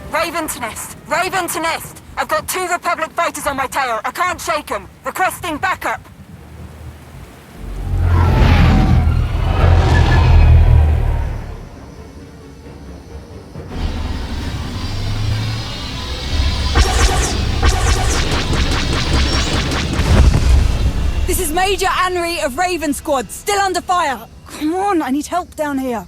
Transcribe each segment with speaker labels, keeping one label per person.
Speaker 1: Raven to nest! Raven to nest! I've got 2 Republic fighters on my tail. I can't shake them. Requesting backup.
Speaker 2: This is Major Anri of Raven Squad, still under fire. Come on, I need help down here.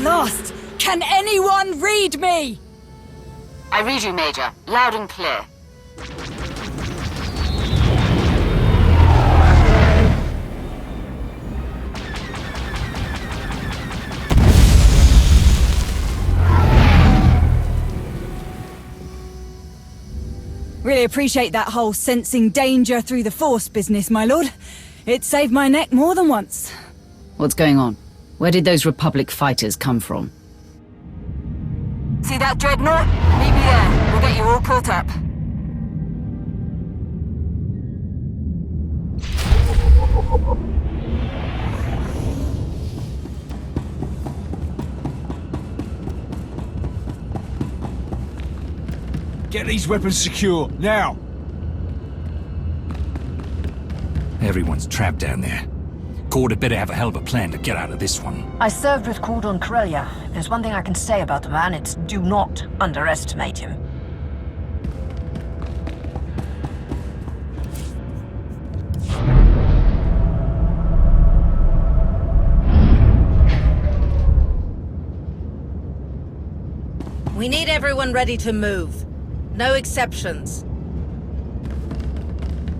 Speaker 2: Lost! Can anyone read me?
Speaker 1: I read you, Major. Loud and clear.
Speaker 2: Really appreciate that whole sensing danger through the Force business, my lord. It saved my neck more than once.
Speaker 3: What's going on? Where did those Republic fighters come from?
Speaker 1: See that dreadnought? Meet me there. We'll get you all caught up.
Speaker 4: Get these weapons secure, now!
Speaker 5: Everyone's trapped down there. Korrd had better have a hell of a plan to get out of this one.
Speaker 6: I served with Korrd on Corellia. If there's one thing I can say about the man, it's do not underestimate him.
Speaker 7: We need everyone ready to move. No exceptions.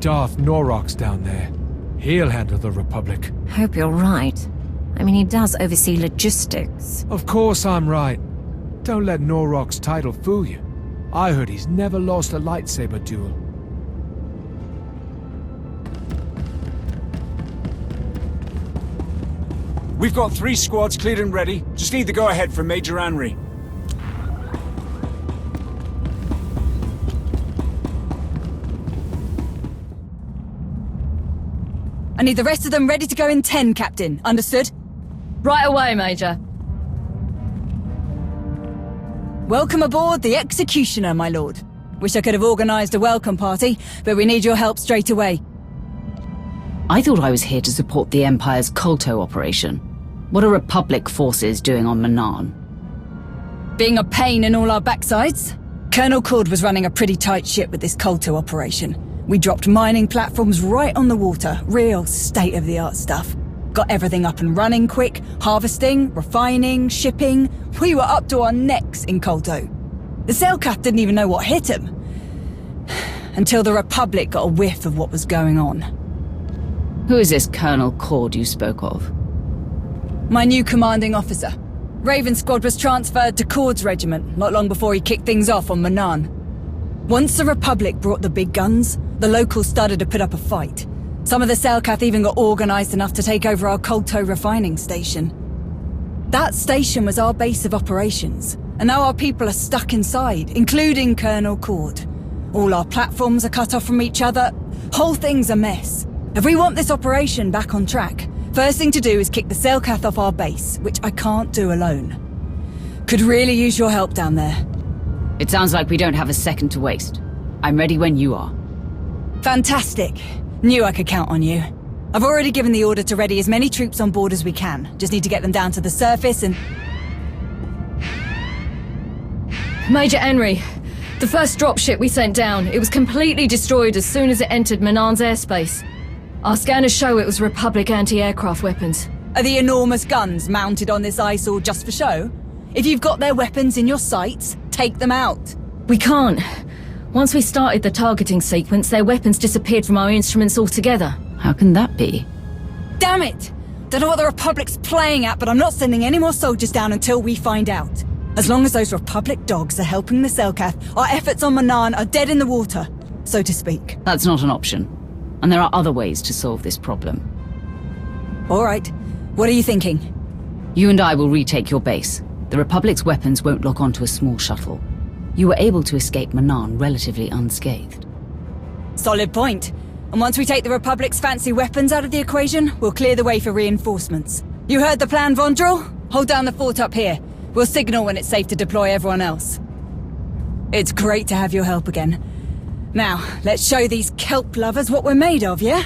Speaker 8: Darth Norrock's down there. He'll handle the Republic.
Speaker 9: Hope you're right. I mean, he does oversee logistics.
Speaker 8: Of course I'm right. Don't let Norrock's title fool you. I heard he's never lost a lightsaber duel.
Speaker 4: We've got 3 squads cleared and ready. Just need the go-ahead from Major Anri.
Speaker 2: I need the rest of them ready to go in 10, Captain. Understood?
Speaker 10: Right away, Major.
Speaker 2: Welcome aboard the Executioner, my lord. Wish I could have organized a welcome party, but we need your help straight away.
Speaker 3: I thought I was here to support the Empire's Kolto operation. What are Republic forces doing on Manaan?
Speaker 2: Being a pain in all our backsides? Colonel Korrd was running a pretty tight ship with this Kolto operation. We dropped mining platforms right on the water, real state-of-the-art stuff. Got everything up and running quick, harvesting, refining, shipping. We were up to our necks in Kolto. The Selkath didn't even know what hit him. Until the Republic got a whiff of what was going on.
Speaker 3: Who is this Colonel Korrd you spoke of?
Speaker 2: My new commanding officer. Raven Squad was transferred to Korrd's regiment not long before he kicked things off on Manaan. Once the Republic brought the big guns, the locals started to put up a fight. Some of the Selkath even got organized enough to take over our Kolto refining station. That station was our base of operations, and now our people are stuck inside, including Colonel Korrd. All our platforms are cut off from each other. Whole thing's a mess. If we want this operation back on track, first thing to do is kick the Selkath off our base, which I can't do alone. Could really use your help down there.
Speaker 3: It sounds like we don't have a second to waste. I'm ready when you are.
Speaker 2: Fantastic. Knew I could count on you. I've already given the order to ready as many troops on board as we can. Just need to get them down to the surface and...
Speaker 10: Major Anri, the first dropship we sent down, it was completely destroyed as soon as it entered Manaan's airspace. Our scanners show it was Republic anti-aircraft weapons.
Speaker 2: Are the enormous guns mounted on this eyesore just for show? If you've got their weapons in your sights, take them out.
Speaker 10: We can't. Once we started the targeting sequence, their weapons disappeared from our instruments altogether.
Speaker 3: How can that be?
Speaker 2: Damn it! Don't know what the Republic's playing at, but I'm not sending any more soldiers down until we find out. As long as those Republic dogs are helping the Selkath, our efforts on Manaan are dead in the water, so to speak.
Speaker 3: That's not an option. And there are other ways to solve this problem.
Speaker 2: All right. What are you thinking?
Speaker 3: You and I will retake your base. The Republic's weapons won't lock onto a small shuttle. You were able to escape Manaan relatively unscathed.
Speaker 2: Solid point. And once we take the Republic's fancy weapons out of the equation, we'll clear the way for reinforcements. You heard the plan, Vondrel? Hold down the fort up here. We'll signal when it's safe to deploy everyone else. It's great to have your help again. Now, let's show these kelp lovers what we're made of, yeah?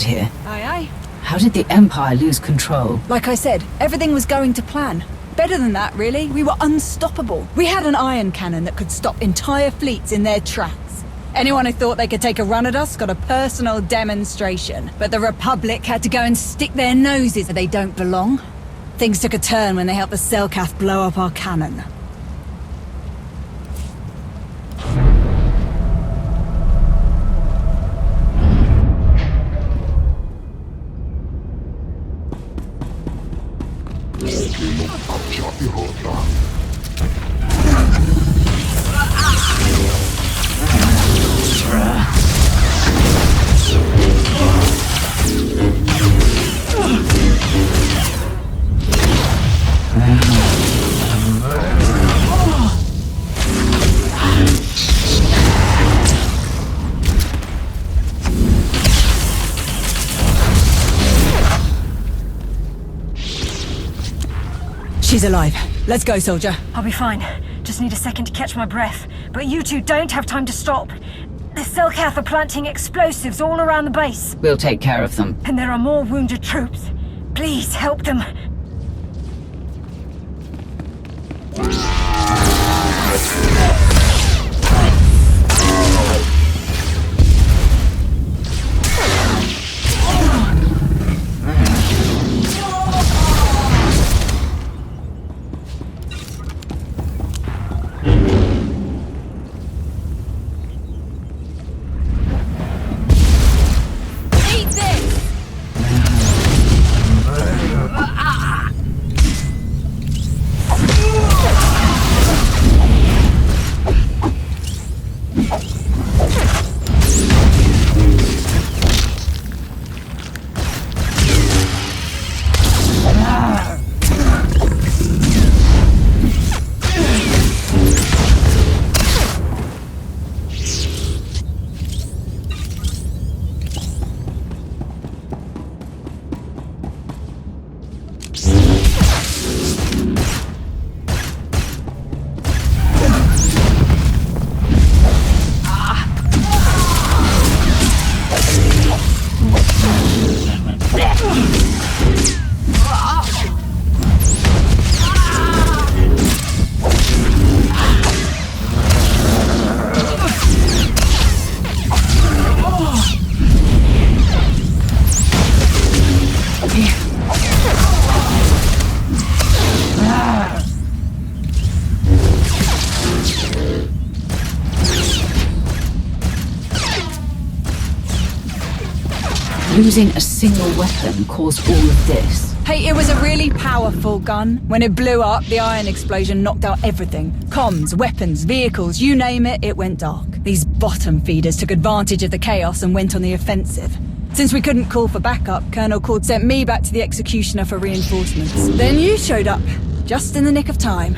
Speaker 3: Here.
Speaker 2: Aye, aye.
Speaker 3: How did the Empire lose control?
Speaker 2: Like I said, everything was going to plan. Better than that, really. We were unstoppable. We had an iron cannon that could stop entire fleets in their tracks. Anyone who thought they could take a run at us got a personal demonstration. But the Republic had to go and stick their noses where they don't belong. Things took a turn when they helped the Selkath blow up our cannon. She's alive. Let's go, soldier.
Speaker 6: I'll be fine. Just need a second to catch my breath. But you two don't have time to stop. The Selkath are planting explosives all around the base.
Speaker 3: We'll take care of them.
Speaker 6: And there are more wounded troops. Please, help them.
Speaker 3: Losing a single weapon caused all of this.
Speaker 2: Hey, it was a really powerful gun. When it blew up, the iron explosion knocked out everything. Comms, weapons, vehicles, you name it, it went dark. These bottom feeders took advantage of the chaos and went on the offensive. Since we couldn't call for backup, Colonel Korrd sent me back to the Executioner for reinforcements. Then you showed up, just in the nick of time.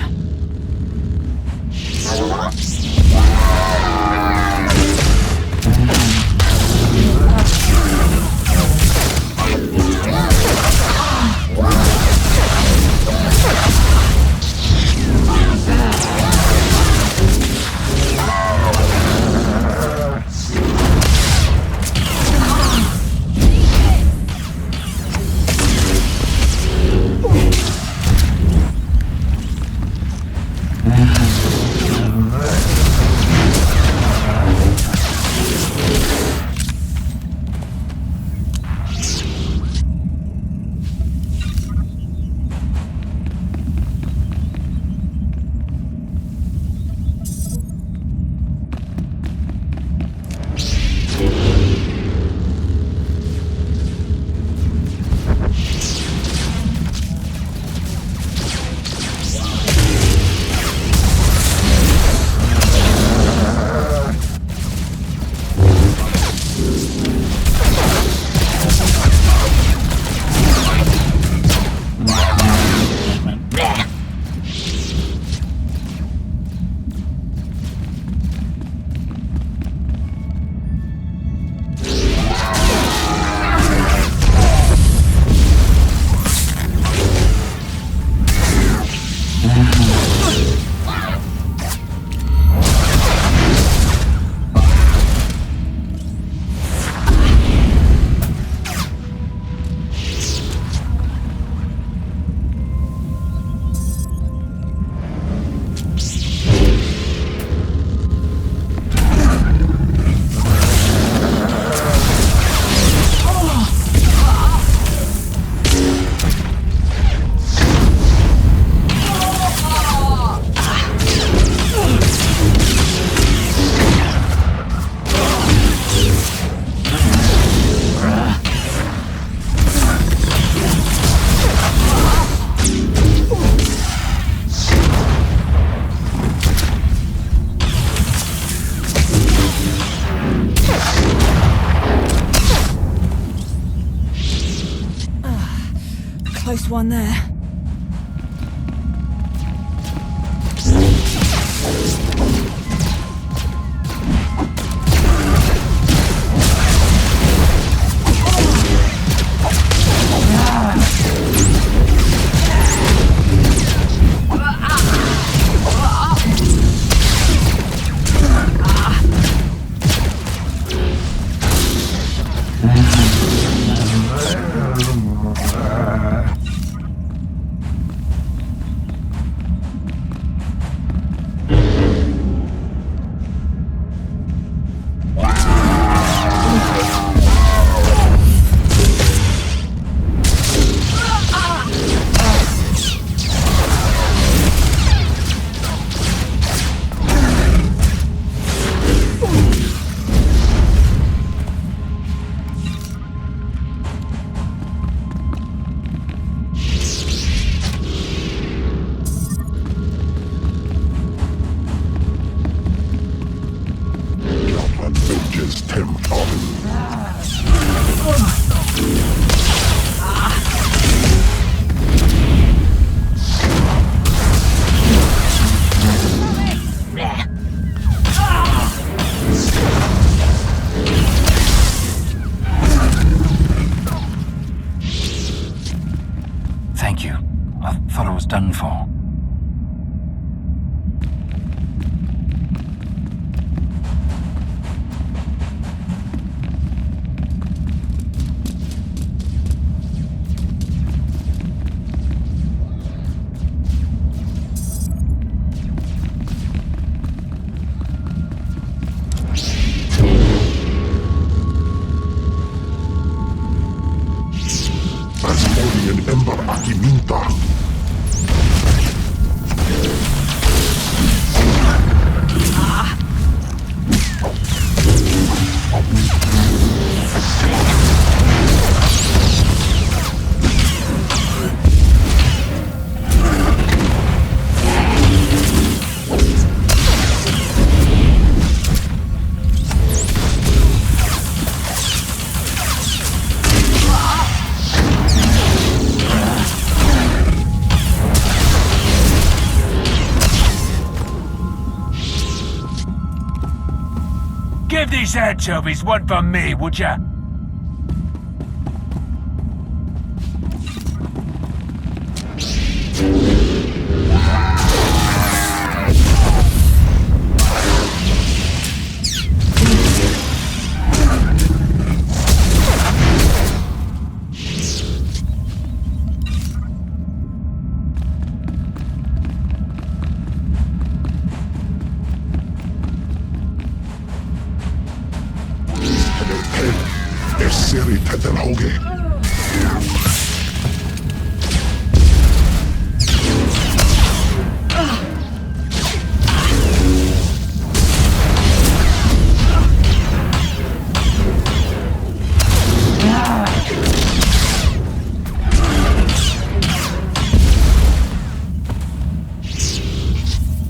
Speaker 2: Close one there.
Speaker 5: Done for.
Speaker 11: Give these anchovies one for me, would ya?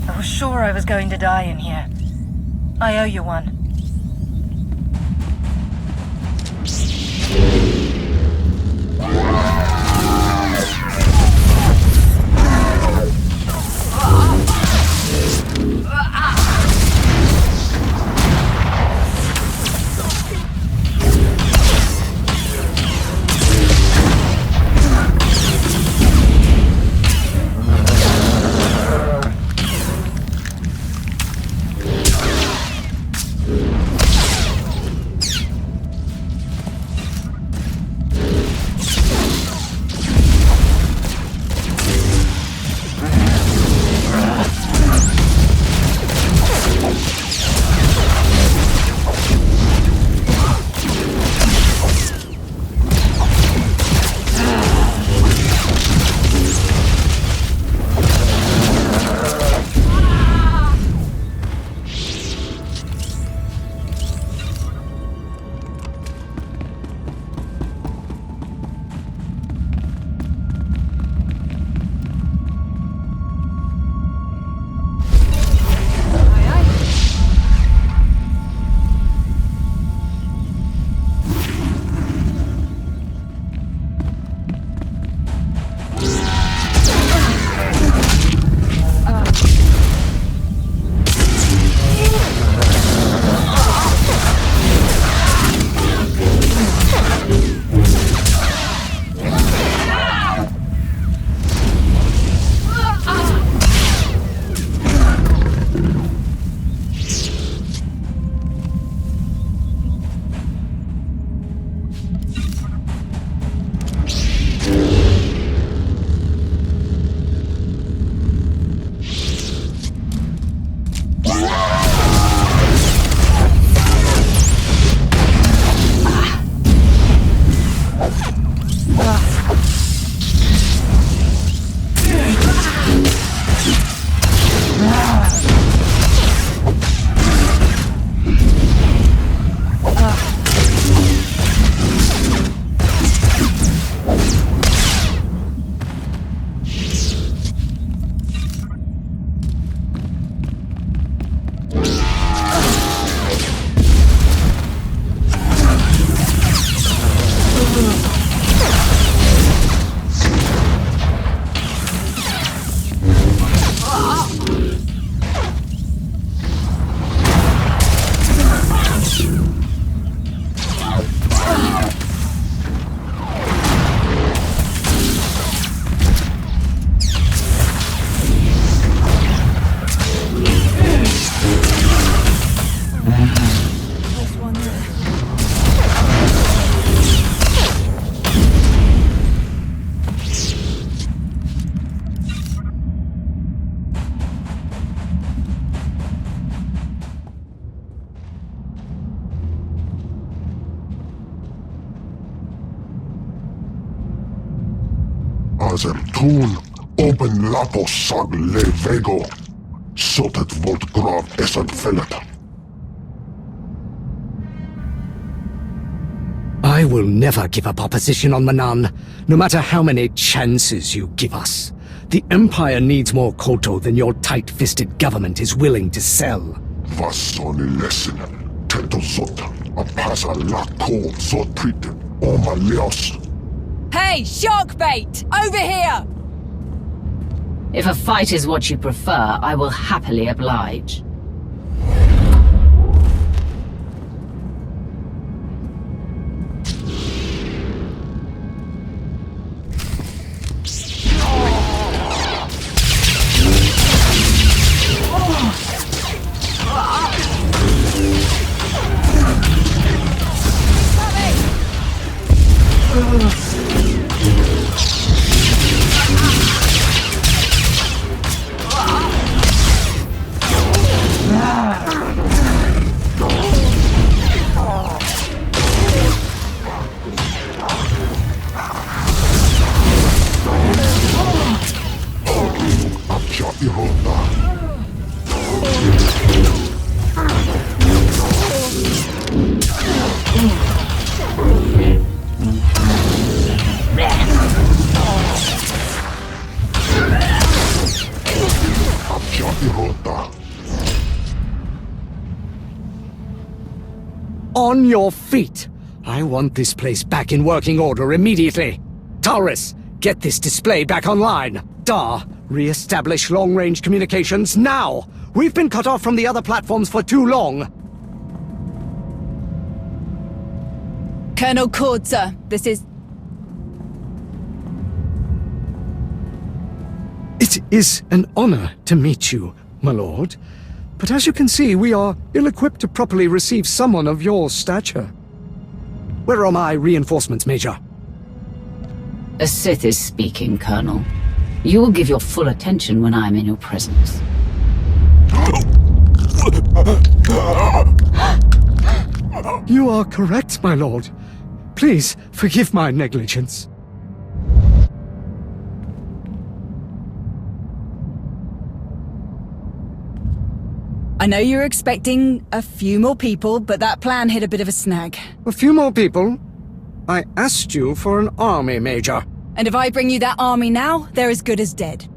Speaker 6: I was sure I was going to die in here. I owe you one.
Speaker 12: Azem tun, open lapos sag levego, sotet volt grav esad felata.
Speaker 13: I will never give up opposition on Manaan, no matter how many chances you give us. The Empire needs more Kolto than your tight-fisted government is willing to sell.
Speaker 12: Vassoni lesson, tento zot, apasa la ko zotrit, oma leos.
Speaker 2: Hey, shark bait! Over here!
Speaker 3: If a fight is what you prefer, I will happily oblige.
Speaker 13: On your feet! I want this place back in working order immediately. Taurus, get this display back online. Dar, re-establish long-range communications now! We've been cut off from the other platforms for too long.
Speaker 2: Colonel Korrd, sir. This is...
Speaker 13: It is an honor to meet you, my lord. But as you can see, we are ill-equipped to properly receive someone of your stature. Where are my reinforcements, Major?
Speaker 3: A Sith is speaking, Colonel. You will give your full attention when I am in your presence.
Speaker 13: You are correct, my lord. Please, forgive my negligence.
Speaker 2: I know you're expecting a few more people, but that plan hit a bit of a snag.
Speaker 13: A few more people? I asked you for an army, Major.
Speaker 2: And if I bring you that army now, they're as good as dead.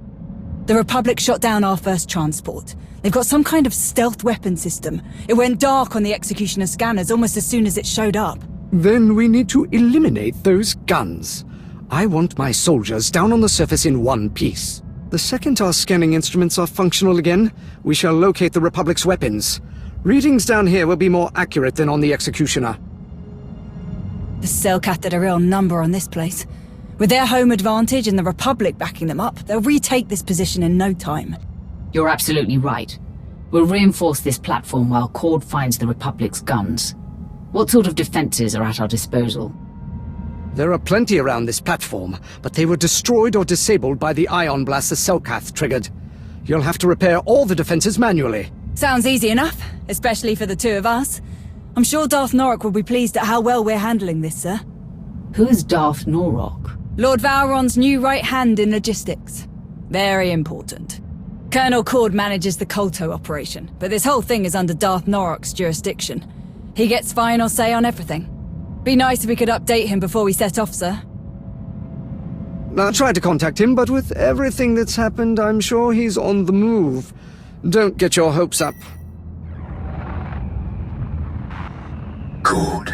Speaker 2: The Republic shot down our first transport. They've got some kind of stealth weapon system. It went dark on the Executioner scanners almost as soon as it showed up.
Speaker 13: Then we need to eliminate those guns. I want my soldiers down on the surface in one piece. The second our scanning instruments are functional again, we shall locate the Republic's weapons. Readings down here will be more accurate than on the Executioner.
Speaker 2: The Selkath did a real number on this place. With their home advantage and the Republic backing them up, they'll retake this position in no time.
Speaker 3: You're absolutely right. We'll reinforce this platform while Korrd finds the Republic's guns. What sort of defenses are at our disposal?
Speaker 13: There are plenty around this platform, but they were destroyed or disabled by the ion blast the Selkath triggered. You'll have to repair all the defenses manually.
Speaker 2: Sounds easy enough, especially for the two of us. I'm sure Darth Norok will be pleased at how well we're handling this, sir.
Speaker 3: Who is Darth Norok?
Speaker 2: Lord Valron's new right hand in logistics. Very important. Colonel Korrd manages the Kolto operation, but this whole thing is under Darth Norok's jurisdiction. He gets final say on everything. Be nice if we could update him before we set off, sir.
Speaker 13: I tried to contact him, but with everything that's happened, I'm sure he's on the move. Don't get your hopes up.
Speaker 14: Korrd,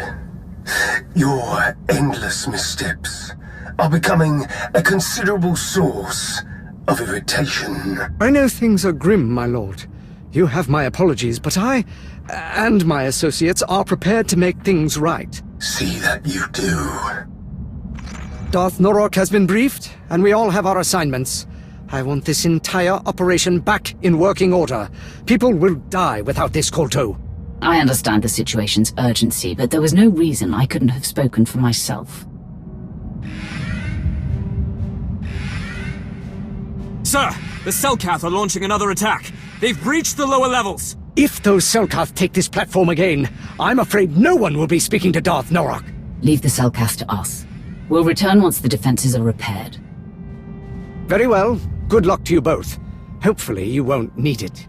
Speaker 14: your endless missteps are becoming a considerable source of irritation.
Speaker 13: I know things are grim, my lord. You have my apologies, but I, and my associates, are prepared to make things right.
Speaker 14: See that you do.
Speaker 13: Darth Norok has been briefed, and we all have our assignments. I want this entire operation back in working order. People will die without this Kolto.
Speaker 3: I understand the situation's urgency, but there was no reason I couldn't have spoken for myself.
Speaker 15: Sir, the Selkath are launching another attack. They've breached the lower levels.
Speaker 13: If those Selkath take this platform again, I'm afraid no one will be speaking to Darth Norok.
Speaker 3: Leave the Selkath to us. We'll return once the defenses are repaired.
Speaker 13: Very well. Good luck to you both. Hopefully you won't need it.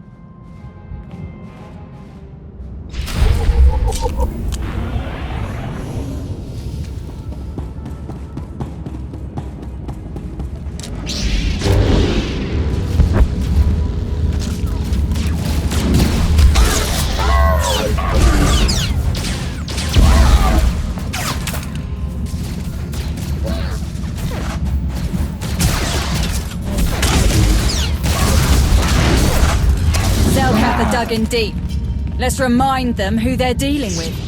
Speaker 2: Selkath are dug in deep. Let's remind them who they're dealing with.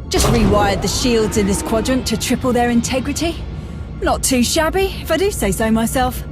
Speaker 2: Just rewired the shields in this quadrant to triple their integrity. Not too shabby, if I do say so myself.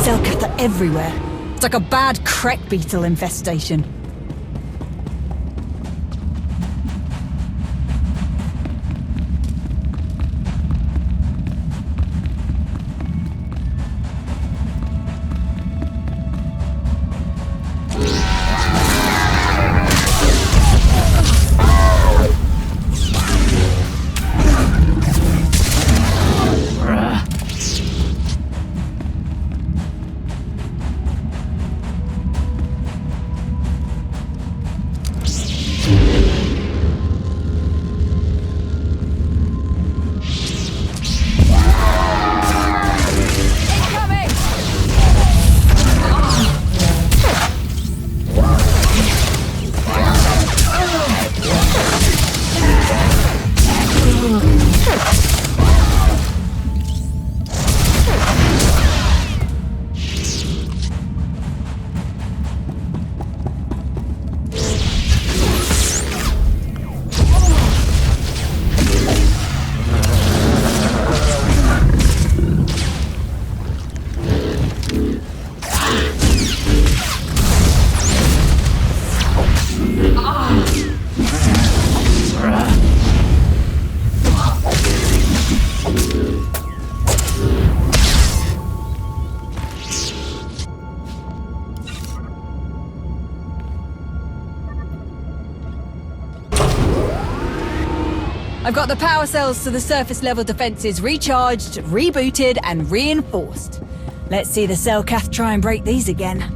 Speaker 2: Selkath are everywhere. It's like a bad crek beetle infestation. I've got the power cells to the surface level defenses recharged, rebooted, and reinforced. Let's see the Selkath try and break these again.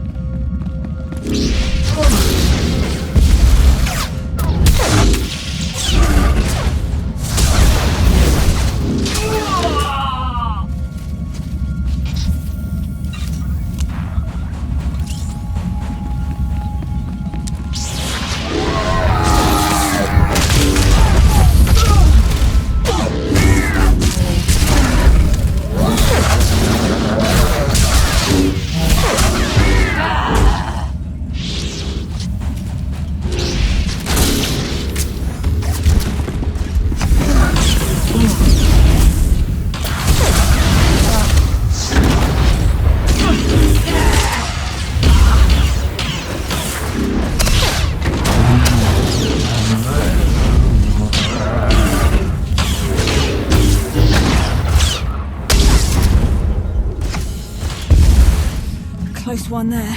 Speaker 2: Close one there.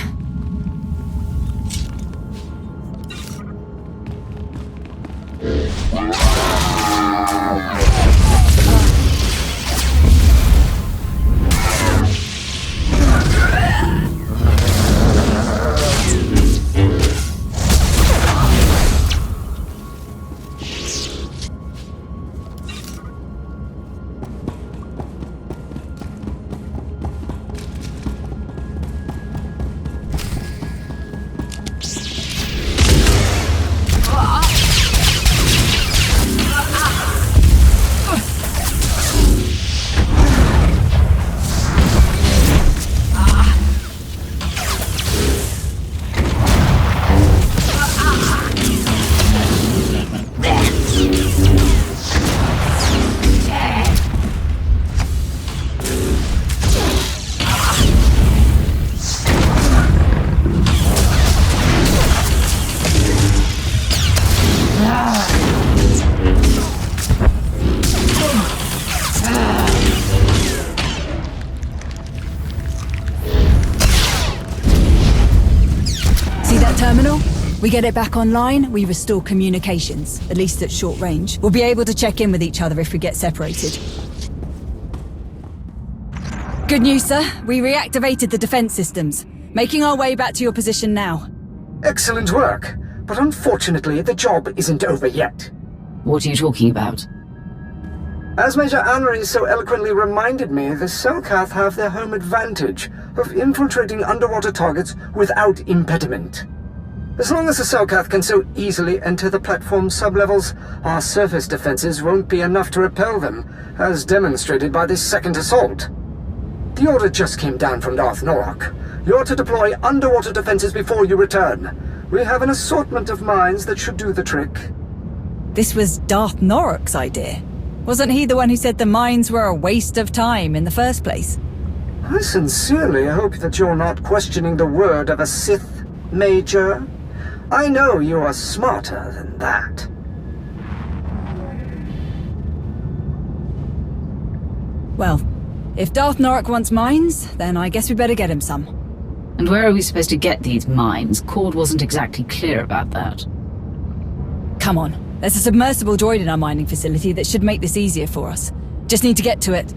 Speaker 2: We get it back online, we restore communications, at least at short range. We'll be able to check in with each other if we get separated. Good news, sir. We reactivated the defense systems. Making our way back to your position now.
Speaker 13: Excellent work. But unfortunately, the job isn't over yet.
Speaker 3: What are you talking about?
Speaker 13: As Major Anri so eloquently reminded me, the Selkath have their home advantage of infiltrating underwater targets without impediment. As long as the Selkath can so easily enter the platform's sublevels, our surface defenses won't be enough to repel them, as demonstrated by this second assault. The order just came down from Darth Norok. You're to deploy underwater defenses before you return. We have an assortment of mines that should do the trick.
Speaker 2: This was Darth Norok's idea. Wasn't he the one who said the mines were a waste of time in the first place?
Speaker 13: I sincerely hope that you're not questioning the word of a Sith, Major. I know you are smarter than that.
Speaker 2: Well, if Darth Norik wants mines, then I guess we better get him some.
Speaker 3: And where are we supposed to get these mines? Korrd wasn't exactly clear about that.
Speaker 2: Come on, there's a submersible droid in our mining facility that should make this easier for us. Just need to get to it.